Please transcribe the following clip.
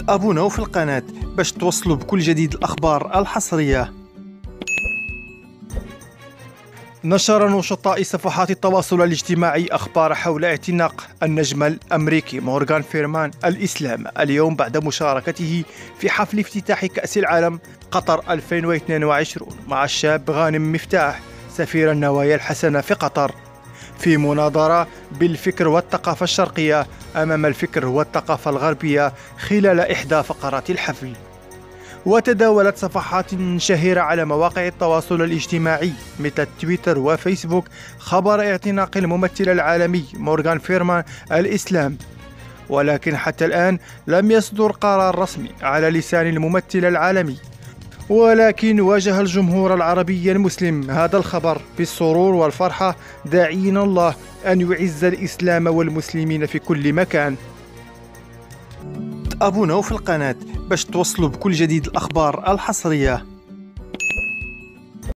تابوناو في القناة باش توصلوا بكل جديد الأخبار الحصرية. نشر نشطاء صفحات التواصل الاجتماعي أخبار حول اعتناق النجم الأمريكي مورغان فيرمان الإسلام اليوم بعد مشاركته في حفل افتتاح كأس العالم قطر 2022 مع الشاب غانم مفتاح سفير النوايا الحسنة في قطر، في مناظرة بالفكر والثقافة الشرقية أمام الفكر والثقافة الغربية خلال إحدى فقرات الحفل. وتداولت صفحات شهيرة على مواقع التواصل الاجتماعي مثل تويتر وفيسبوك خبر اعتناق الممثل العالمي مورغان فيرمان الإسلام، ولكن حتى الآن لم يصدر قرار رسمي على لسان الممثل العالمي، ولكن واجه الجمهور العربي المسلم هذا الخبر بالسرور والفرحة داعين الله أن يعز الإسلام والمسلمين في كل مكان. تابوناو في القناة باش توصلوا بكل جديد الأخبار الحصرية.